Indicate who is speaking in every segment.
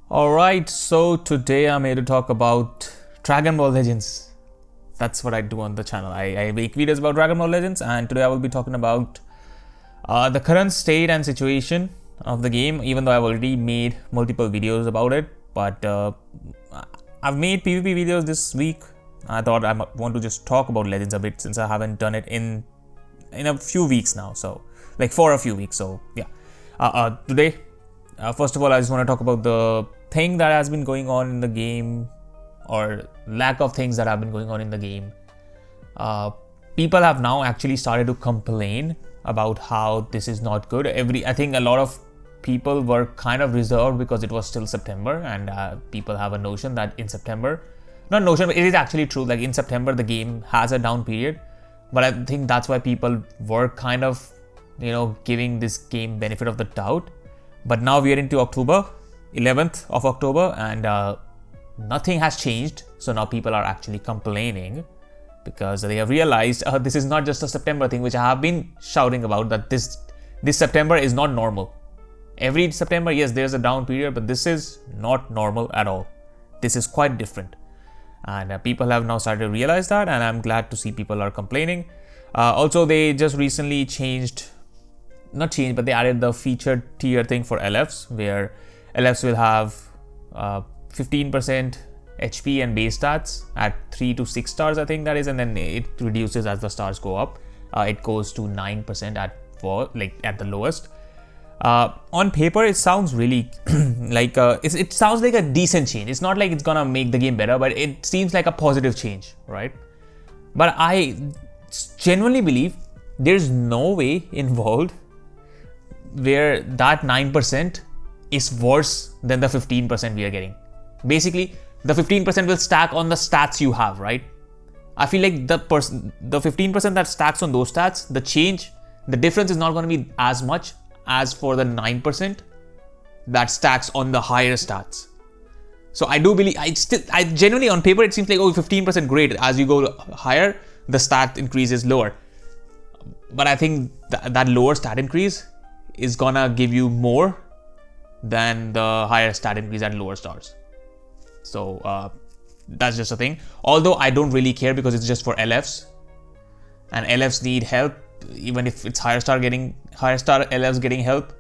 Speaker 1: Alright, so today I'm here to talk about Dragon Ball Legends. That's what I do on the channel. I make videos about Dragon Ball Legends, and today I will be talking about the current state and situation of the game, even though I've already made multiple videos about it. But I've made PvP videos this week. I thought I want to just talk about Legends a bit since I haven't done it in a few weeks now. So, like for a few weeks. So, yeah. Today, first of all, I just want to talk about the thing that has been going on in the game, or lack of things that have been going on in the game. People have now actually started to complain about how this is not good. I think a lot of people were kind of reserved because it was still September, and people have a notion that in September, not notion, but it is actually true, like in September the game has a down period. But I think that's why people were kind of, giving this game benefit of the doubt. But now we are into October, 11th of October, and nothing has changed. So now people are actually complaining because they have realized this is not just a September thing, which I have been shouting about, that this September is not normal. Every September, yes, there's a down period, but this is not normal at all. This is quite different. And people have now started to realize that, and I'm glad to see people are complaining. Also, they just recently they added the featured tier thing for LFs, where LFs will have 15% HP and base stats at 3 to 6 stars, I think that is, and then it reduces as the stars go up. It goes to 9% at the lowest. On paper, it sounds really it sounds like a decent change. It's not like it's gonna make the game better, but it seems like a positive change, right? But I genuinely believe there's no way involved where that 9% is worse than the 15% we are getting. Basically, the 15% will stack on the stats you have, right? I feel like the 15% that stacks on those stats, the difference is not going to be as much as for the 9% that stacks on the higher stats. So I do believe, I genuinely, on paper, it seems like, 15% great. As you go higher, the stat increase is lower. But I think that lower stat increase is gonna give you more than the higher stat increase at lower stars. So that's just a thing. Although I don't really care because it's just for LFs, and LFs need help. Even if it's higher star LFs getting help,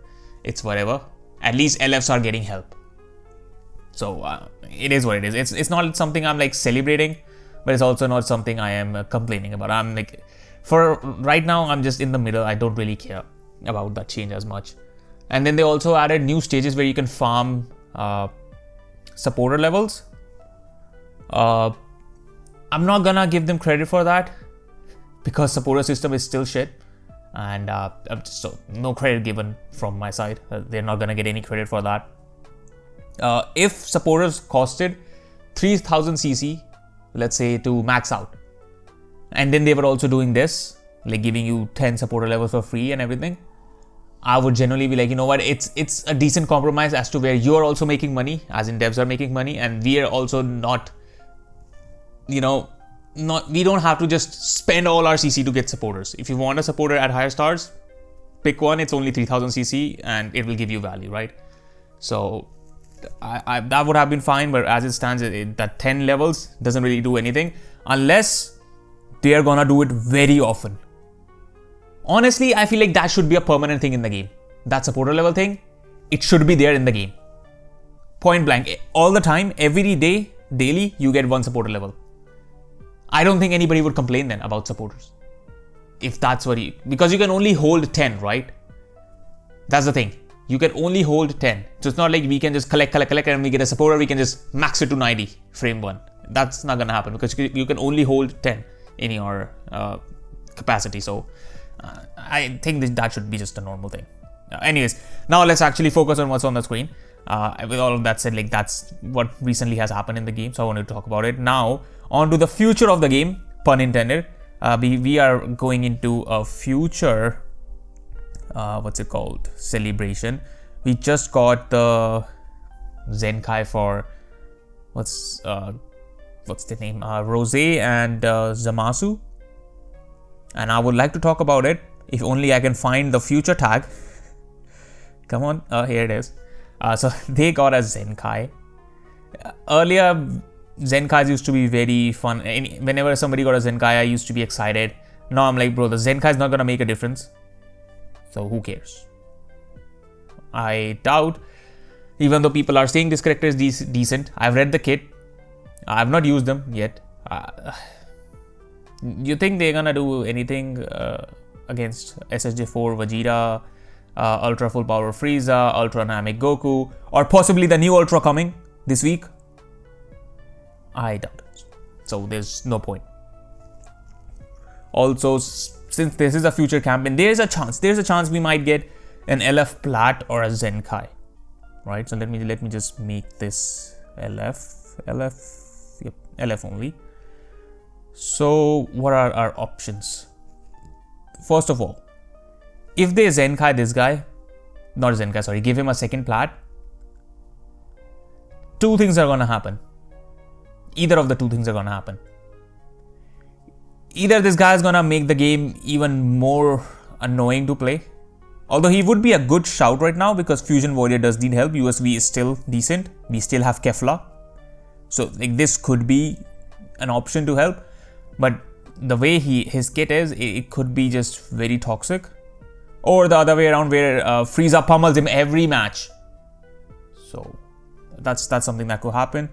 Speaker 1: it's whatever. At least LFs are getting help. So it is what it is. It's not something I'm like celebrating, but it's also not something I am complaining about. I'm like, for right now, I'm just in the middle. I don't really care about that change as much. And then they also added new stages where you can farm supporter levels. I'm not gonna give them credit for that because supporter system is still shit, and so no credit given from my side. They're not gonna get any credit for that. If supporters costed 3000 CC, let's say, to max out, and then they were also doing this, like giving you 10 supporter levels for free and everything, I would generally be like, you know what, it's a decent compromise as to where you're also making money, as in devs are making money, and we are also not, we don't have to just spend all our CC to get supporters. If you want a supporter at higher stars, pick one. It's only 3000 CC and it will give you value, right? So that would have been fine, but as it stands, that 10 levels doesn't really do anything unless they are gonna do it very often. Honestly, I feel like that should be a permanent thing in the game. That supporter level thing, it should be there in the game. Point blank, all the time, every day, daily, you get one supporter level. I don't think anybody would complain then about supporters. If that's what because you can only hold 10, right? That's the thing. You can only hold 10. So it's not like we can just collect, and we get a supporter, we can just max it to 90 frame 1. That's not gonna happen because you can only hold 10 in your capacity. So I think that should be just a normal thing. Anyways, now let's actually focus on what's on the screen. With all of that said, like, that's what recently has happened in the game, so I wanted to talk about it. Now, on to the future of the game, pun intended. We are going into a future, celebration. We just got the Zenkai for, what's the name? Rose and Zamasu. And I would like to talk about it, if only I can find the future tag. Come on, here it is. So they got a Zenkai. Earlier, Zenkais used to be very fun. Whenever somebody got a Zenkai, I used to be excited. Now I'm like, bro, the Zenkai is not gonna make a difference. So who cares? I doubt, even though people are saying this character is decent. I've read the kit. I've not used them yet. You think they're gonna do anything against SSJ4 Vegeta, Ultra Full Power Frieza, Ultra Dynamic Goku, or possibly the new Ultra coming this week? I doubt it. So there's no point. Also, since this is a future campaign, there's a chance we might get an LF Plat or a Zenkai, right? So let me just make this LF only. So what are our options? First of all, if they Zenkai this guy, not Zenkai, sorry, give him a second Plat, two things are gonna happen. Either of the two things are gonna happen. Either this guy is gonna make the game even more annoying to play, although he would be a good shout right now because Fusion Warrior does need help. USV is still decent. We still have Kefla, so like this could be an option to help. But the way his kit is, it could be just very toxic, or the other way around where Frieza pummels him every match. So that's something that could happen.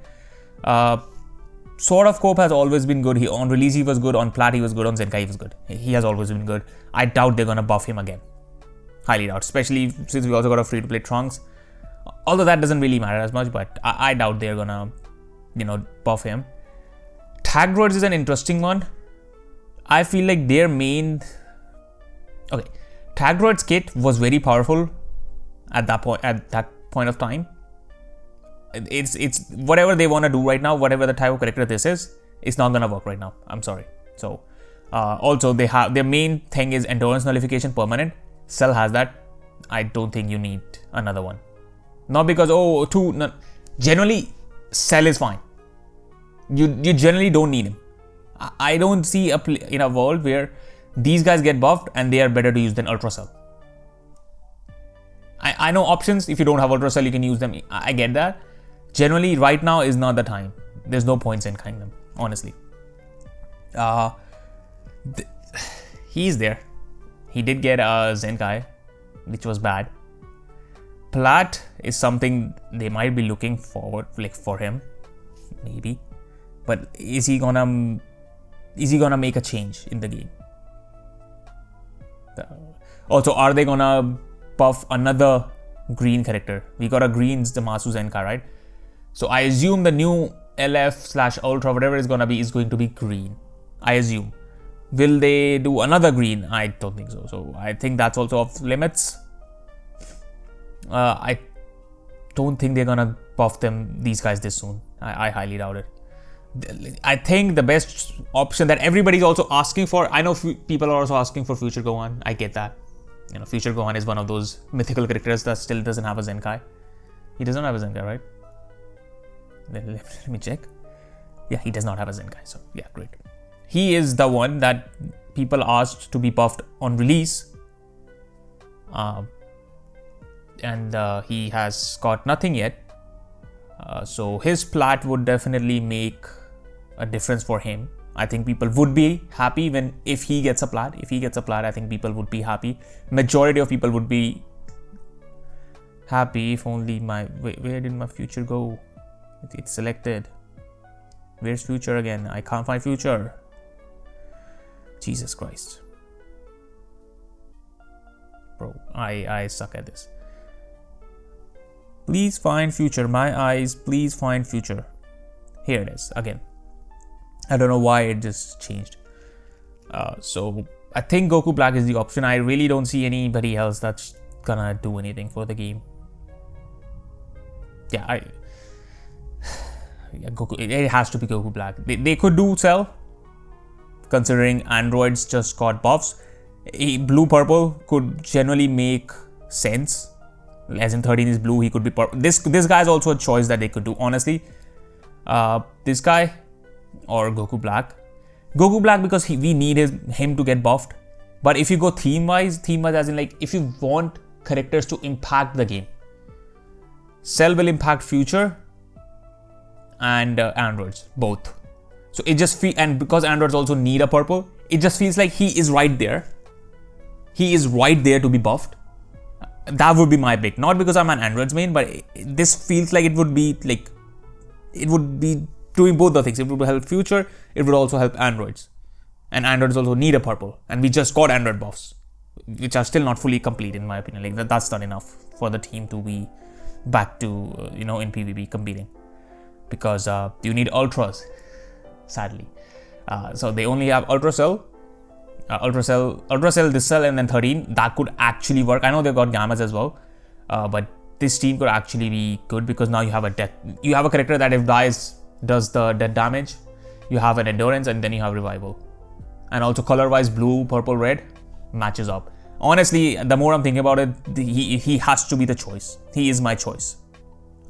Speaker 1: Sword of Cope has always been good. On release he was good, on Plat he was good, on Zenkai he was good. He has always been good. I doubt they're gonna buff him again. Highly doubt, especially since we also got a free-to-play Trunks. Although that doesn't really matter as much, but I doubt they're gonna, buff him. Tag Droids is an interesting one. I feel like their main... Okay, Tag Droids kit was very powerful at that point of time. It's whatever they want to do right now, whatever the type of character this is, it's not gonna work right now. I'm sorry. So also they have their main thing is endurance nullification permanent. Cell has that. I don't think you need another one. Not because generally Cell is fine. You generally don't need him. I don't see in a world where these guys get buffed and they are better to use than Ultra Cell. I know options. If you don't have Ultra Cell, you can use them. I get that. Generally, right now is not the time. There's no point in kind them, honestly. He's there. He did get a Zenkai, which was bad. Plat is something they might be looking forward, like for him, maybe. But is he gonna make a change in the game? Also, are they gonna buff another green character? We got a green Zamasu Zenkai, right? So I assume the new LF/Ultra, whatever it's gonna be, is going to be green. I assume. Will they do another green? I don't think so. So I think that's also off limits. I don't think they're gonna buff these guys this soon. I highly doubt it. I think the best option that everybody's also asking for, I know people are also asking for Future Gohan. I get that. Future Gohan is one of those mythical characters that still doesn't have a Zenkai. He doesn't have a Zenkai, right? Let me check. Yeah, he does not have a Zenkai. So yeah, great. He is the one that people asked to be buffed on release. And he has got nothing yet. So his Plat would definitely make a difference for him. I think people would be happy if he gets a Plat. If he gets a Plat, I think people would be happy. Majority of people would be happy if only where did my Future go? It's selected. Where's Future again? I can't find Future. Jesus Christ. Bro, I suck at this. Please find Future. My eyes, please find Future. Here it is again. I don't know why it just changed. So I think Goku Black is the option. I really don't see anybody else that's gonna do anything for the game. Yeah, Goku. It has to be Goku Black. They could do Cell, considering androids just got buffs. Blue Purple could generally make sense. As in 13 is blue, he could be purple. This guy is also a choice that they could do. Honestly, this guy or Goku Black. Goku Black because we need him to get buffed. But if you go theme wise as in like if you want characters to impact the game, Cell will impact future and androids, both. So it just feels, and because androids also need a purple, it just feels like he is right there. He is right there to be buffed. That would be my pick. Not because I'm an androids main, but this feels like it would be like, it would be doing both the things. It would help future, it would also help androids. And androids also need a purple. And we just got android buffs, which are still not fully complete in my opinion. Like that's not enough for the team to be back to, in PvP competing. Because you need ultras, sadly. So they only have ultra cell, this cell, and then 13. That could actually work. I know they've got gammas as well, but this team could actually be good because now you have a death. You have a character that if dies does the death damage. You have an endurance, and then you have revival. And also color-wise, blue, purple, red matches up. Honestly, the more I'm thinking about it, he has to be the choice. He is my choice.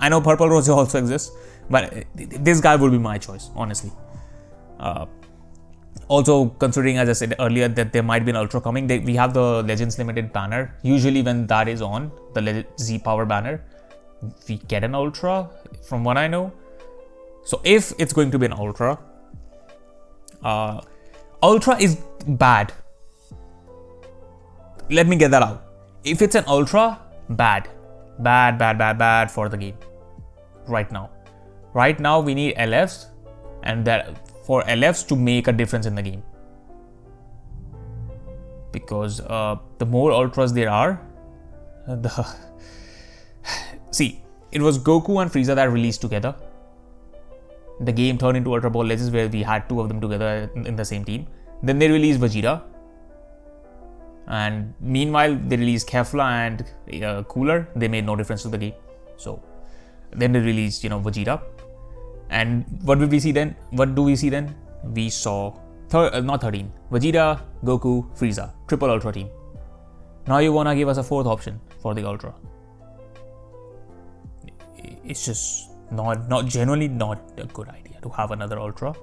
Speaker 1: I know purple rose also exists, but this guy will be my choice, honestly. Also, considering, as I said earlier, that there might be an ultra coming, we have the Legends Limited banner. Usually when that is on, the Z Power banner, we get an ultra, from what I know. So if it's going to be an ultra, ultra is bad. Let me get that out. If it's an ultra, bad for the game. Right now we need LFs, and that for LFs to make a difference in the game. Because the more ultras there are, see, it was Goku and Frieza that released together. The game turned into Ultra Ball Legends where we had two of them together in the same team. Then they released Vegeta. And meanwhile, they released Kefla and Cooler. They made no difference to the game. So then they released, Vegeta. And what did we see then? What do we see then? We saw, not 13. Vegeta, Goku, Frieza. Triple Ultra team. Now you want to give us a fourth option for the Ultra. It's just genuinely not a good idea to have another Ultra.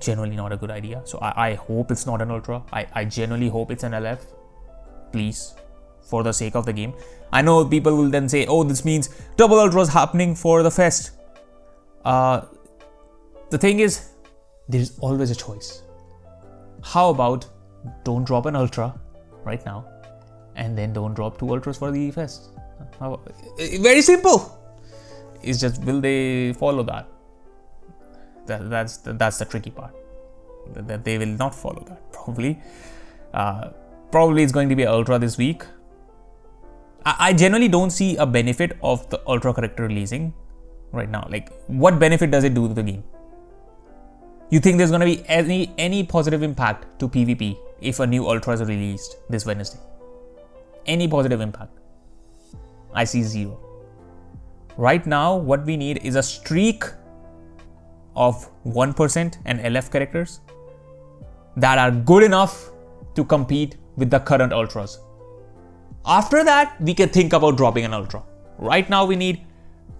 Speaker 1: Genuinely not a good idea. So I hope it's not an Ultra. I genuinely hope it's an LF. Please. For the sake of the game. I know people will then say, oh, this means double Ultras happening for the fest. The thing is, there's always a choice. How about don't drop an Ultra right now and then don't drop two Ultras for the fest? Very simple. It's just, will they follow that? That's the tricky part. That they will not follow that, probably. Probably it's going to be an Ultra this week. I generally don't see a benefit of the Ultra character releasing right now. Like, what benefit does it do to the game? You think there's going to be any positive impact to PvP if a new Ultra is released this Wednesday? Any positive impact? I see zero. Right now, what we need is a streak of 1% and LF characters that are good enough to compete with the current Ultras. After that, we can think about dropping an Ultra. Right now, we need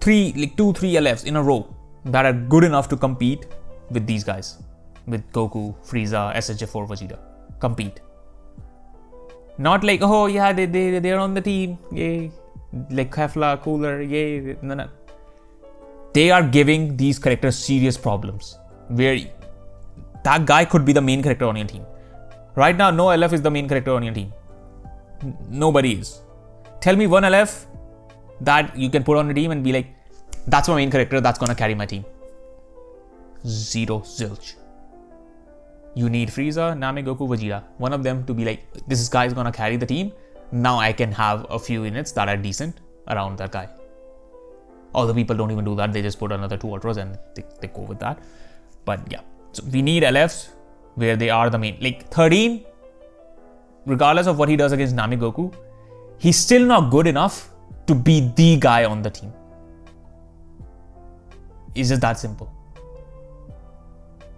Speaker 1: 3 LFs in a row that are good enough to compete with these guys. With Goku, Frieza, SHF4, Vegeta. Compete. Not like, oh yeah, they're on the team. Yay. Like Kefla, Cooler, yay. No. They are giving these characters serious problems. Where that guy could be the main character on your team. Right now, no LF is the main character on your team. Nobody is. Tell me one LF that you can put on a team and be like, that's my main character, that's gonna carry my team. Zero, zilch. You need Frieza, Nami, Goku, Vegeta. One of them to be like, this guy is gonna carry the team. Now I can have a few units that are decent around that guy. Other people don't even do that. They just put another 2 Ultras and they go with that. But yeah, so we need LFs where they are the main. Like 13, regardless of what he does against Nami Goku, he's still not good enough to be the guy on the team. It's just that simple.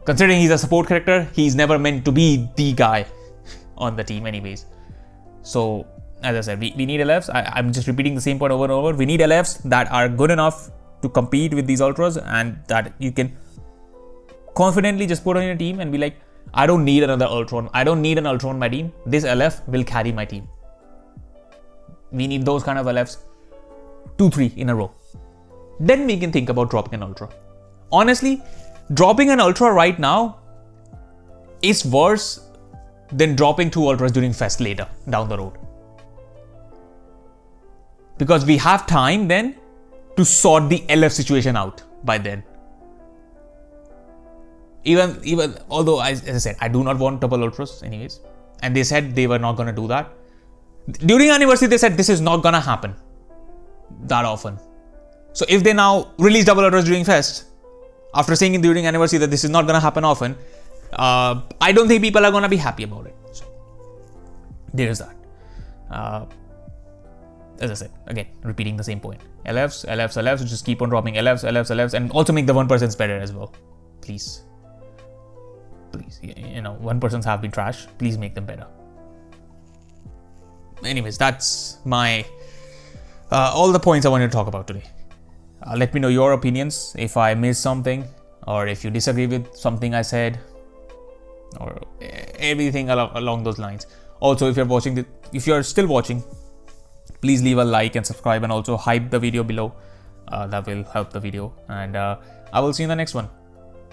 Speaker 1: Considering he's a support character, he's never meant to be the guy on the team anyways. So, as I said, we need LFs. I'm just repeating the same point over and over. We need LFs that are good enough to compete with these Ultras and that you can confidently just put on your team and be like, I don't need another Ultron. I don't need an Ultron on my team. This LF will carry my team. We need those kind of LFs. 2-3 in a row. Then we can think about dropping an ultra. Honestly, dropping an ultra right now is worse than dropping 2 ultras during fest later down the road. Because we have time then to sort the LF situation out by then. Even although, as I said, I do not want double ultras anyways. And they said they were not going to do that. During anniversary, they said this is not going to happen that often. So if they now release double ultras during fest, after saying during anniversary that this is not going to happen often, I don't think people are going to be happy about it. So there is that. As I said, again, repeating the same point. LFs, just keep on dropping LFs, and also make the 1% better as well. Please. 1% have been trash. Please make them better. Anyways, that's my all the points I wanted to talk about today. Let me know your opinions if I missed something, or if you disagree with something I said, or everything along those lines. Also, if you're still watching, please leave a like and subscribe, and also hype the video below. That will help the video, and I will see you in the next one.